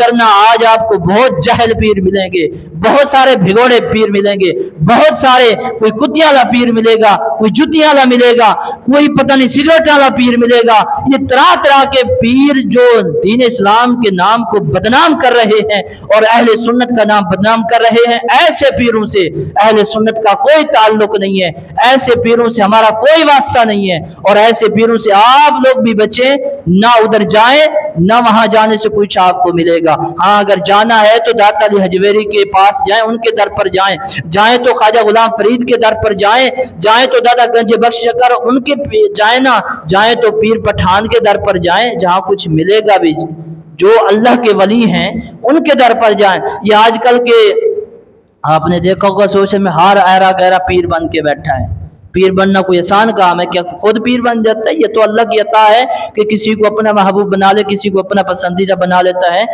करना, आज आपको बहुत जहल पीर मिलेंगे, बहुत सारे भिगोड़े पीर मिलेंगे, बहुत सारे, कोई कुत्तियां वाला पीर मिलेगा, कोई जुतियां वाला मिलेगा, कोई पता नहीं सिगरेट वाला पीर मिलेगा। ये तरह तरह के पीर जो दीन इस्लाम के नाम को बदनाम कर रहे हैं और अहले सुन्नत का नाम बदनाम कर रहे हैं। ऐसे पीरों से अहले सुन्नत का कोई ताल्लुक नहीं है, ऐसे पीरों से हमारा कोई वास्ता नहीं है, और ऐसे पीरों से आप लोग भी बचे ना, उधर जाए ना, वहां जाने से कुछ आपको मिलेगा। हाँ, अगर जाना है तो दाता अली हजवेरी के पास जाएं, उनके दर पर जाएं, जाएं तो ख्वाजा गुलाम फरीद के दर पर जाएं, जाएं तो दादा गंज बख्श शकर उनके जाएं, ना जाएं तो पीर पठान के दर पर जाएं, जहां कुछ मिलेगा भी। जो अल्लाह के वली हैं उनके दर पर जाएं। ये आजकल के आपने देखा होगा सोशल में हर ऐरा गहरा पीर बन के बैठा है। पीर बनना कोई आसान काम है क्या? खुद पीर बन जाता है? ये तो अल्लाह की अता है कि किसी को अपना महबूब बना ले, किसी को अपना पसंदीदा बना लेता है।